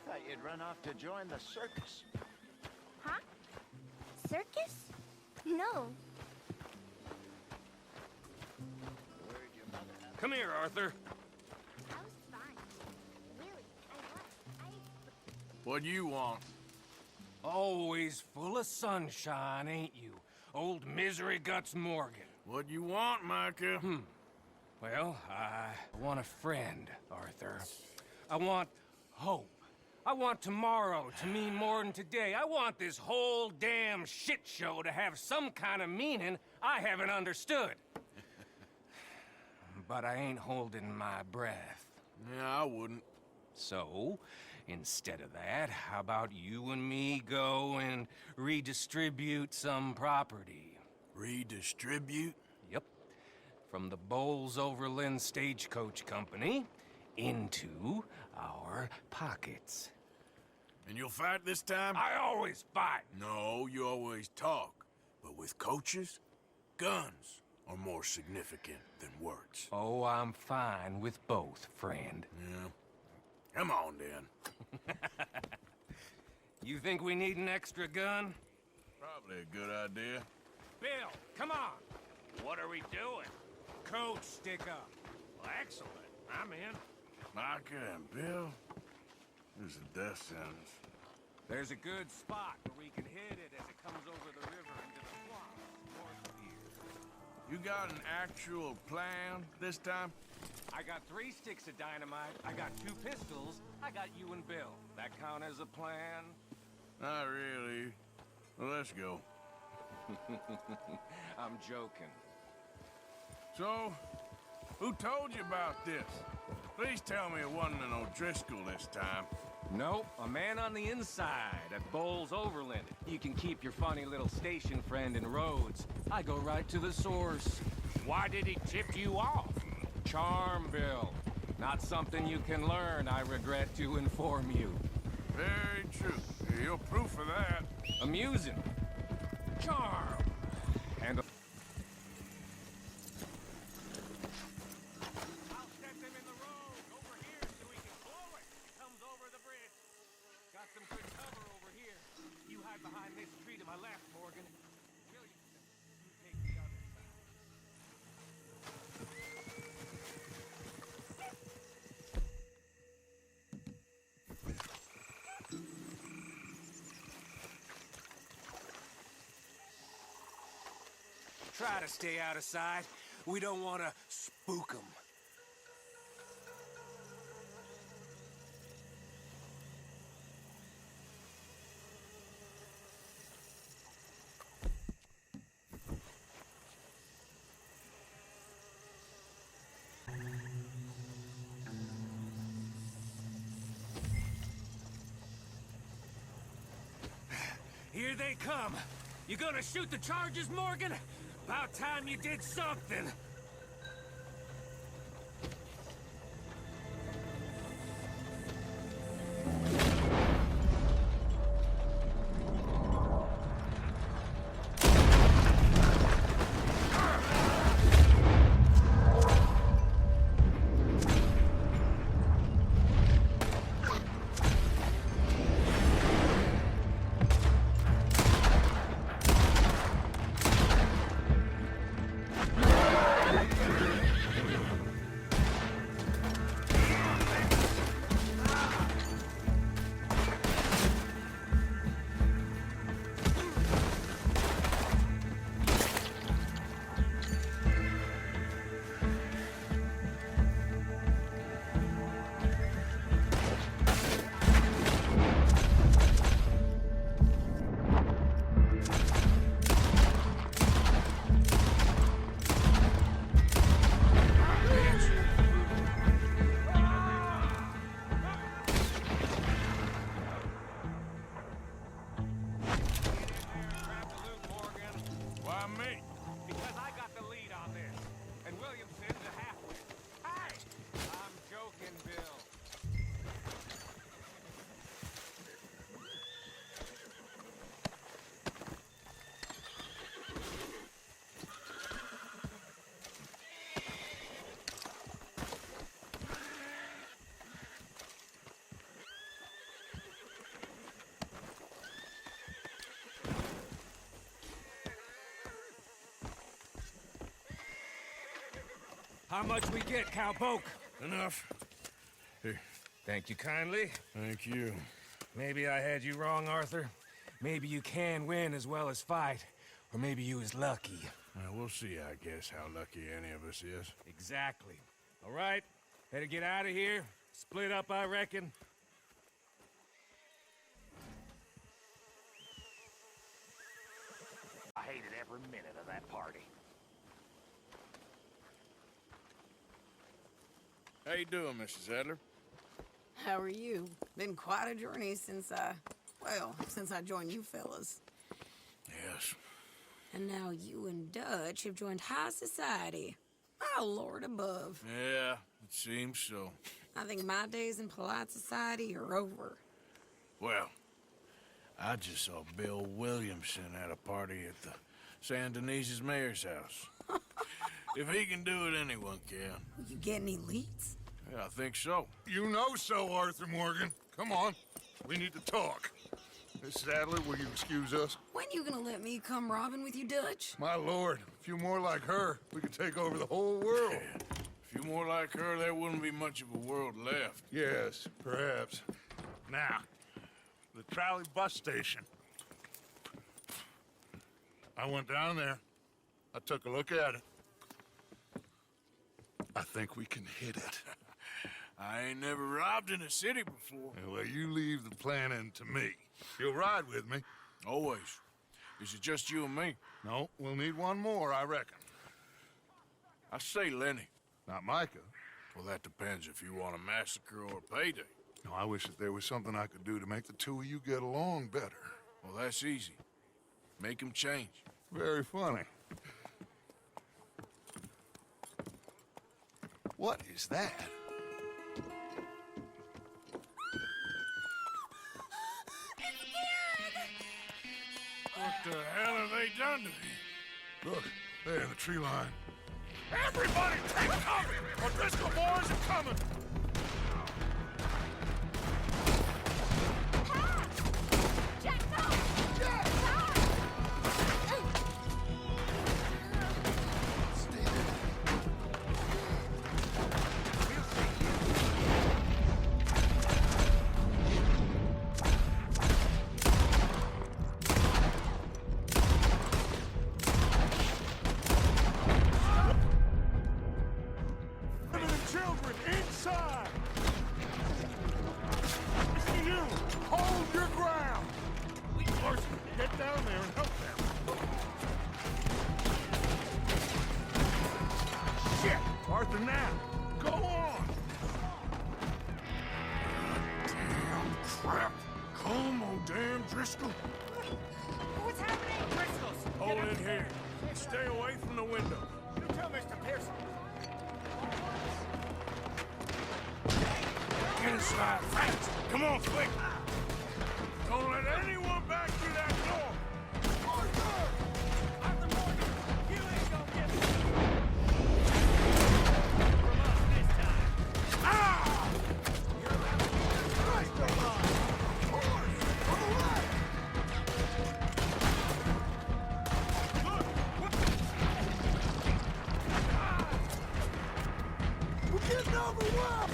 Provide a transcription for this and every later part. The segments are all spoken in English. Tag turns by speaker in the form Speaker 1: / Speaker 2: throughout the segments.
Speaker 1: thought you'd run off to join the circus.
Speaker 2: Huh? Circus? No.
Speaker 1: Where'd your mother have...
Speaker 3: Come here, Arthur.
Speaker 2: I was fine. Really, I was.
Speaker 4: What do you want?
Speaker 3: Always full of sunshine, ain't you? Old Misery Guts Morgan.
Speaker 4: What do you want, Micah?
Speaker 3: Well, I want a friend, Arthur. I want hope. I want tomorrow to mean more than today. I want this whole damn shit show to have some kind of meaning I haven't understood. But I ain't holding my breath.
Speaker 4: Yeah, I wouldn't.
Speaker 3: So, instead of that, how about you and me go and redistribute some property?
Speaker 4: Redistribute?
Speaker 3: Yep. From the Bowles-Overland Stagecoach Company into our pockets.
Speaker 4: And you'll fight this time?
Speaker 3: I always fight.
Speaker 4: No, you always talk. But with coaches, guns are more significant than words.
Speaker 3: Oh, I'm fine with both, friend.
Speaker 4: Yeah. Come on, then.
Speaker 3: You think we need an extra gun?
Speaker 4: Probably a good idea.
Speaker 3: Bill, come on. What are we doing? Coach, stick up. Well, excellent. I'm in.
Speaker 4: Micah and Bill? This is a death sentence.
Speaker 3: There's a good spot where we can hit it as it comes over the river into the swamp north of here.
Speaker 4: You got an actual plan this time?
Speaker 3: I got 3 sticks of dynamite, I got 2 pistols, I got you and Bill. That count as a plan?
Speaker 4: Not really. Well, let's go.
Speaker 3: I'm joking.
Speaker 4: So, who told you about this? Please tell me it wasn't an O'Driscoll this time.
Speaker 3: Nope, a man on the inside at Bowles-Overland. You can keep your funny little station friend in Rhodes. I go right to the source. Why did he tip you off? Charm, Bill. Not something you can learn, I regret to inform you.
Speaker 4: Very true. You're proof of that.
Speaker 3: Amusing. Charm. And I'll set them in the road over here so we can blow it. It comes over the bridge. Got some good cover over here. You hide behind this tree to my left, Morgan. Williamson, you take the other side. Try to stay out of sight. We don't want to spook them. Here they come. You gonna shoot the charges, Morgan? About time you did something. How much we get, cowpoke?
Speaker 4: Enough. Here.
Speaker 3: Thank you kindly.
Speaker 4: Thank you.
Speaker 3: Maybe I had you wrong, Arthur. Maybe you can win as well as fight. Or maybe you was lucky.
Speaker 4: Well, we'll see, I guess, how lucky any of us is.
Speaker 3: Exactly. All right, better get out of here. Split up, I reckon.
Speaker 1: I hated every minute of that party.
Speaker 4: How you doing, Mrs. Adler?
Speaker 5: How are you? Been quite a journey since I joined you fellas.
Speaker 4: Yes.
Speaker 5: And now you and Dutch have joined high society. Oh, Lord above.
Speaker 4: Yeah, it seems so.
Speaker 5: I think my days in polite society are over.
Speaker 4: Well, I just saw Bill Williamson at a party at the San Denise's mayor's house. If he can do it, anyone can.
Speaker 5: Will you get any leads?
Speaker 4: Yeah, I think so.
Speaker 6: You know so, Arthur Morgan. Come on. We need to talk. Mrs. Adler, will you excuse us?
Speaker 5: When you gonna let me come robbing with you, Dutch?
Speaker 6: My lord, a few more like her, we could take over the whole world.
Speaker 4: Yeah. A few more like her, there wouldn't be much of a world left.
Speaker 6: Yes, perhaps. Now, the trolley bus station. I went down there. I took a look at it. I think we can hit it.
Speaker 4: I ain't never robbed in a city before.
Speaker 6: Well, you leave the planning to me. You'll ride with me.
Speaker 4: Always. Is it just you and me?
Speaker 6: No, we'll need one more, I reckon.
Speaker 4: I say Lenny.
Speaker 6: Not Micah.
Speaker 4: Well, that depends if you want a massacre or a payday.
Speaker 6: No, I wish that there was something I could do to make the two of you get along better.
Speaker 4: Well, that's easy. Make him change.
Speaker 6: Very funny. What is that?
Speaker 4: What the hell have they done to him?
Speaker 6: Look, there in the tree line.
Speaker 4: Everybody take cover! O'Driscoll boys are coming!
Speaker 1: What's happening? Crystals!
Speaker 4: Hold it here. Stay away from the window.
Speaker 1: You tell Mr. Pearson.
Speaker 4: Get inside fast. Come on, quick. Don't let anyone back through that door.
Speaker 1: Arthur Morgan, you ain't gonna get me. From us this time.
Speaker 4: Ah!
Speaker 1: You're about to get your Christ alive. Horse! On the right! We're getting overwhelmed!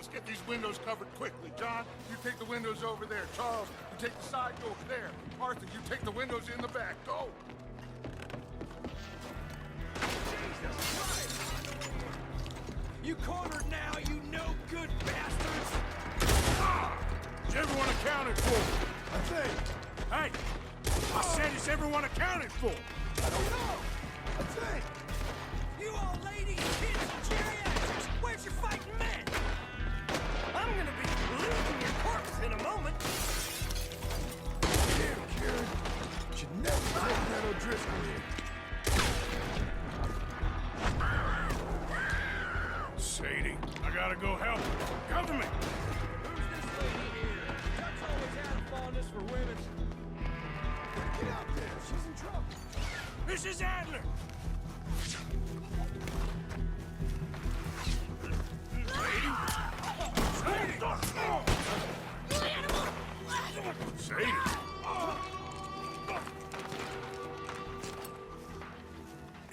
Speaker 6: Let's get these windows covered quickly. John, you take the windows over there. Charles, you take the side door there. Arthur, you take the windows in the back. Go!
Speaker 1: Jesus Christ!
Speaker 3: You cornered now, you no-good bastards!
Speaker 4: Is everyone accounted for?
Speaker 1: I think.
Speaker 4: Hey! I said is everyone accounted for?
Speaker 1: I don't know. I think.
Speaker 3: You old ladies, kids, and geriatrics, where's your fighting men? I'm gonna be losing your corpse in a moment.
Speaker 1: Damn, Kieran. Should never take that O'Driscoll in.
Speaker 4: Sadie, I gotta go help her. Cover me!
Speaker 3: Who's this lady here? Chuck's always had a fondness for women.
Speaker 1: Get out there. She's in trouble.
Speaker 4: Mrs. Adler! Sadie!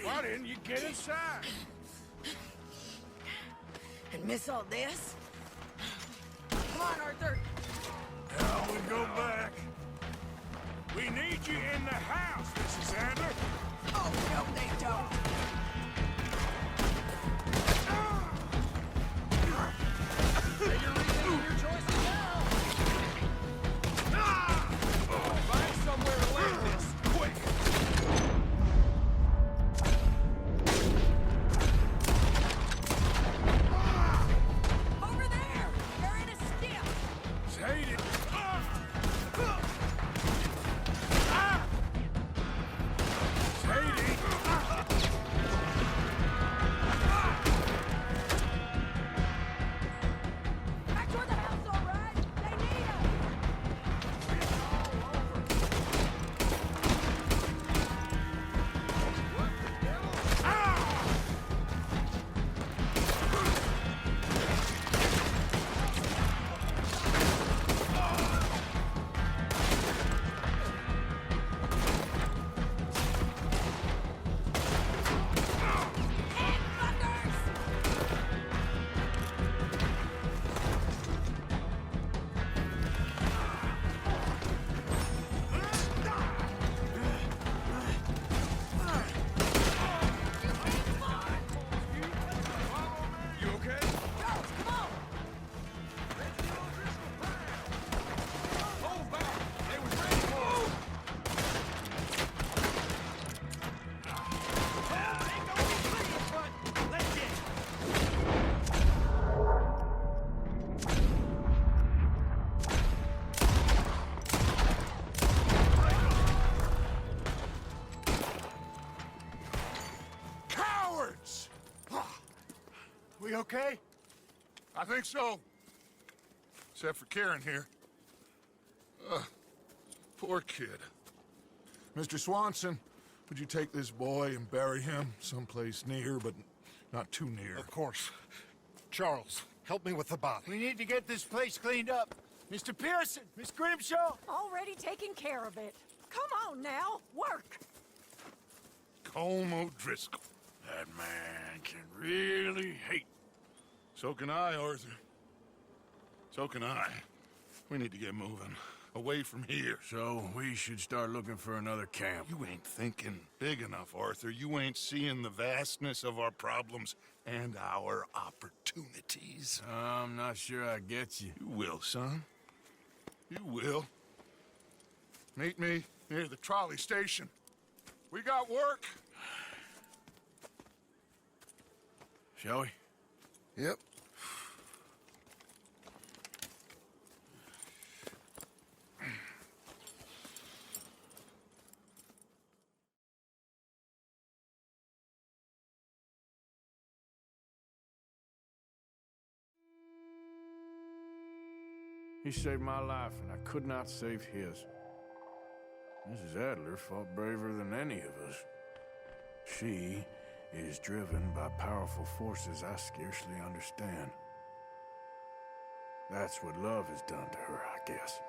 Speaker 4: Why didn't you get inside?
Speaker 5: And miss all this? Come on, Arthur.
Speaker 4: Now we go back. We need you in the house, Mrs. Adler.
Speaker 5: Oh, no, they don't.
Speaker 3: You're reading your choices now. Find somewhere to land this, quick.
Speaker 5: Over there! They're in a skiff!
Speaker 4: Sadie! Sadie!
Speaker 5: Back toward the house, all right? They need us!
Speaker 3: You okay?
Speaker 5: Charles, come on!
Speaker 3: Hold back. They was ready for us. Ain't gonna be pretty, but let's get it.
Speaker 6: Cowards! We okay? I think so. Except for Karen here. Poor kid. Mr. Swanson, would you take this boy and bury him someplace near, but not too near?
Speaker 7: Of course. Charles, help me with the body.
Speaker 1: We need to get this place cleaned up. Mr. Pearson, Miss Grimshaw.
Speaker 5: Already taking care of it. Come on now, work!
Speaker 6: Colm O'Driscoll.
Speaker 4: That man can really hate.
Speaker 6: So can I, Arthur. So can I. We need to get moving. Away from here.
Speaker 4: So we should start looking for another camp.
Speaker 6: You ain't thinking big enough, Arthur. You ain't seeing the vastness of our problems and our opportunities.
Speaker 4: I'm not sure I get you.
Speaker 6: You will, son. You will. Meet me near the trolley station. We got work.
Speaker 4: Shall we?
Speaker 7: Yep.
Speaker 4: He saved my life, and I could not save his. Mrs. Adler fought braver than any of us. She is driven by powerful forces I scarcely understand. That's what love has done to her, I guess.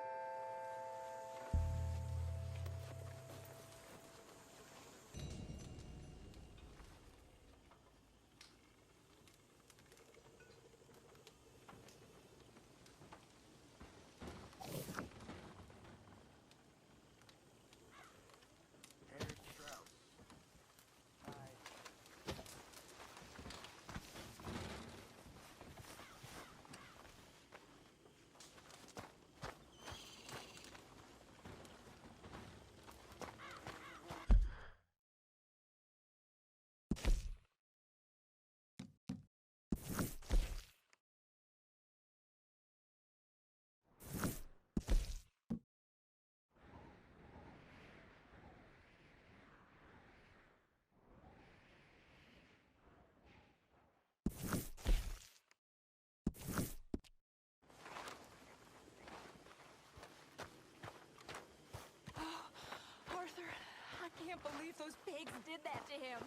Speaker 8: did that to him.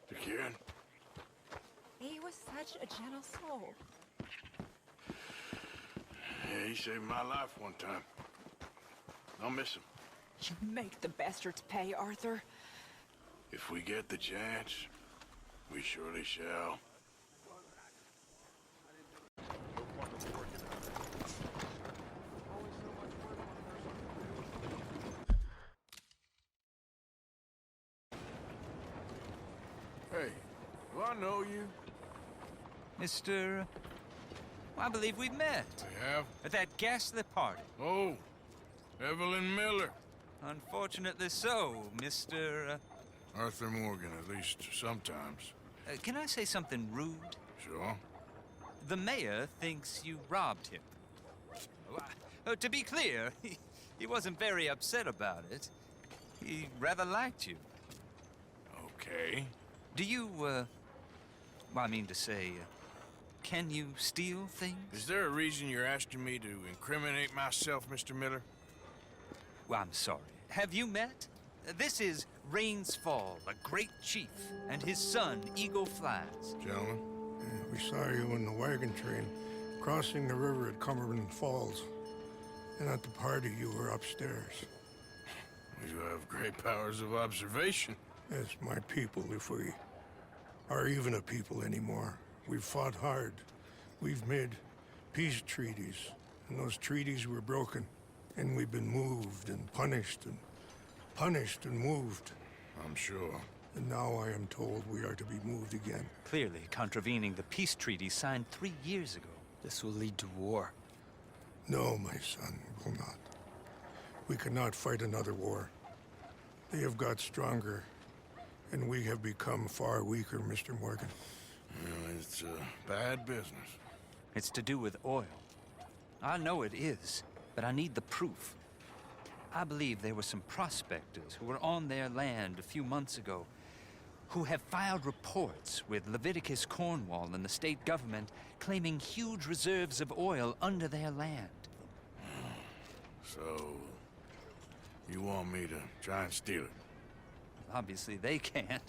Speaker 4: The kid?
Speaker 8: He was such a gentle soul.
Speaker 4: Yeah, he saved my life one time. I'll miss him.
Speaker 8: You make the bastards pay, Arthur.
Speaker 4: If we get the chance, we surely shall. Hey, do I know you?
Speaker 9: Mr. I believe we met
Speaker 4: We have?
Speaker 9: at that ghastly party.
Speaker 4: Oh, Evelyn Miller.
Speaker 9: Unfortunately so, Mr.
Speaker 4: Arthur Morgan, at least sometimes.
Speaker 9: Can I say something rude?
Speaker 4: Sure.
Speaker 9: The mayor thinks you robbed him. To be clear, he wasn't very upset about it. He rather liked you.
Speaker 4: Okay.
Speaker 9: Do you, well, I mean to say, can you steal things?
Speaker 4: Is there a reason you're asking me to incriminate myself, Mr. Miller?
Speaker 9: Well, I'm sorry. Have you met? This is Rains Fall, a great chief, and his son, Eagle Flies.
Speaker 6: Gentlemen, we saw you in the wagon train crossing the river at Cumberland Falls. And at the party, you were upstairs.
Speaker 4: You have great powers of observation.
Speaker 6: As my people, if we are even a people anymore. We've fought hard. We've made peace treaties. And those treaties were broken. And we've been moved and punished and punished and moved.
Speaker 4: I'm sure.
Speaker 6: And now I am told we are to be moved again.
Speaker 9: Clearly contravening the peace treaty signed 3 years ago.
Speaker 10: This will lead to war.
Speaker 6: No, my son, it will not. We cannot fight another war. They have got stronger, and we have become far weaker, Mr. Morgan.
Speaker 4: Well, it's bad business.
Speaker 9: It's to do with oil. I know it is, but I need the proof. I believe there were some prospectors who were on their land a few months ago who have filed reports with Leviticus Cornwall and the state government claiming huge reserves of oil under their land.
Speaker 4: So, you want me to try and steal it?
Speaker 9: Obviously they can't.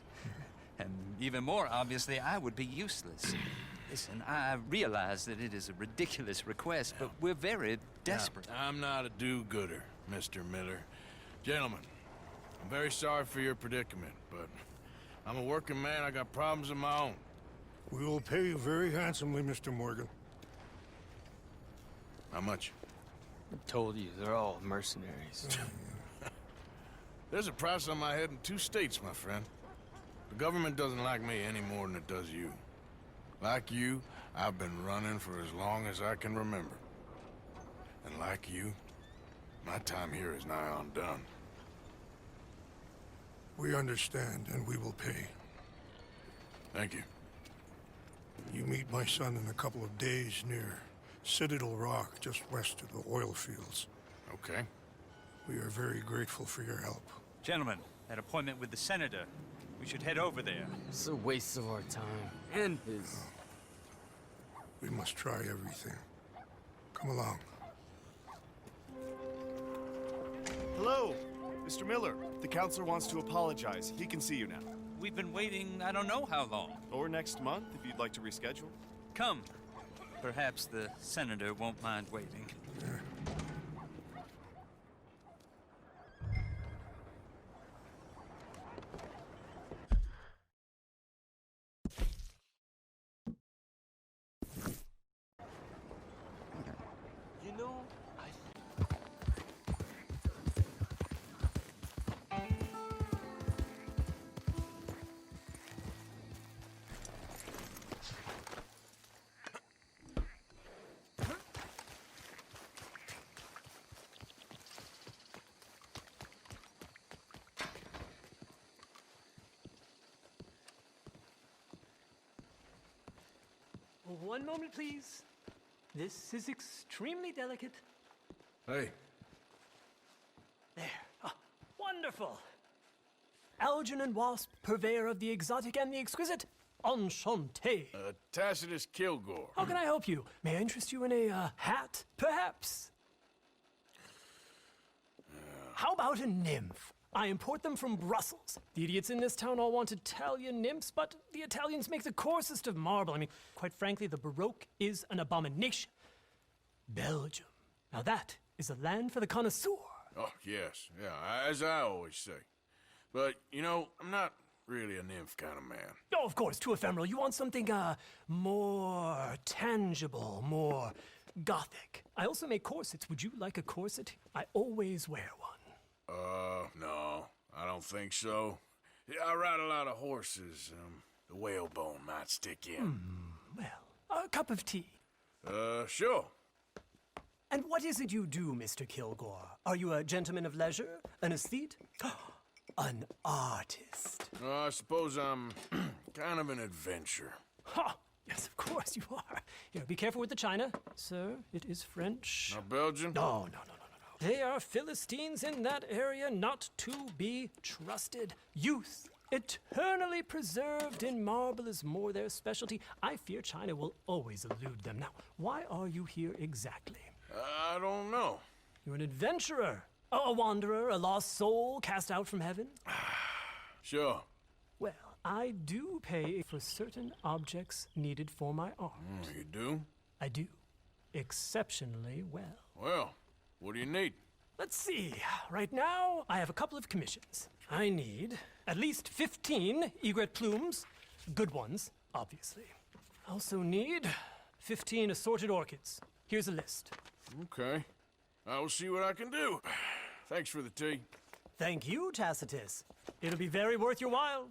Speaker 9: And even more obviously, I would be useless. Listen, I realize that it is a ridiculous request, but we're very desperate.
Speaker 4: Now, I'm not a do-gooder, Mr. Miller. Gentlemen, I'm very sorry for your predicament, but I'm a working man. I got problems of my own.
Speaker 6: We will pay you very handsomely, Mr. Morgan.
Speaker 4: How much?
Speaker 10: I told you, they're all mercenaries.
Speaker 4: There's a price on my head in 2 states, my friend. The government doesn't like me any more than it does you. Like you, I've been running for as long as I can remember. And like you, my time here is nigh on done.
Speaker 6: We understand, and we will pay.
Speaker 4: Thank you.
Speaker 6: You meet my son in a couple of days near Citadel Rock, just west of the oil fields.
Speaker 4: Okay.
Speaker 6: We are very grateful for your help.
Speaker 9: Gentlemen, that appointment with the senator. We should head over there.
Speaker 10: It's a waste of our time. And his.
Speaker 6: We must try everything. Come along.
Speaker 11: Hello, Mr. Miller. The counselor wants to apologize. He can see you now.
Speaker 9: We've been waiting I don't know how long.
Speaker 11: Or next month, if you'd like to reschedule.
Speaker 9: Come. Perhaps the senator won't mind waiting.
Speaker 10: You know,
Speaker 12: One moment, please. This is extremely delicate.
Speaker 4: Hey.
Speaker 12: There. Ah, wonderful. Algernon Wasp, purveyor of the exotic and the exquisite. Enchanté.
Speaker 4: Tacitus Kilgore.
Speaker 12: How can I help you? May I interest you in a hat, perhaps? How about a nymph? I import them from Brussels. The idiots in this town all want Italian nymphs, but the Italians make the coarsest of marble. I mean, quite frankly, the Baroque is an abomination. Belgium. Now that is a land for the connoisseur.
Speaker 4: Oh, yes. Yeah, as I always say. But, you know, I'm not really a nymph kind of man.
Speaker 12: Oh, of course, too ephemeral. You want something, more tangible, more gothic. I also make corsets. Would you like a corset? I always wear one.
Speaker 4: No, I don't think so. Yeah, I ride a lot of horses. The whalebone might stick in.
Speaker 12: Well, a cup of tea.
Speaker 4: Sure.
Speaker 12: And what is it you do, Mr. Kilgore? Are you a gentleman of leisure? An aesthete? An artist?
Speaker 4: I suppose I'm kind of an adventurer.
Speaker 12: Ha! Yes, of course you are. Here, be careful with the china. Sir, it is French.
Speaker 4: Not Belgian?
Speaker 12: No. They are Philistines in that area, not to be trusted. Youth, eternally preserved in marble, is more their specialty. I fear China will always elude them. Now, why are you here exactly?
Speaker 4: I don't know.
Speaker 12: You're an adventurer, a wanderer, a lost soul cast out from heaven?
Speaker 4: Sure.
Speaker 12: Well, I do pay for certain objects needed for my art.
Speaker 4: You do?
Speaker 12: I do. Exceptionally well.
Speaker 4: Well, what do you need?
Speaker 12: Let's see. Right now, I have a couple of commissions. I need at least 15 egret plumes. Good ones, obviously. I also need 15 assorted orchids. Here's a list.
Speaker 4: Okay. I will see what I can do. Thanks for the tea.
Speaker 12: Thank you, Tacitus. It'll be very worth your while.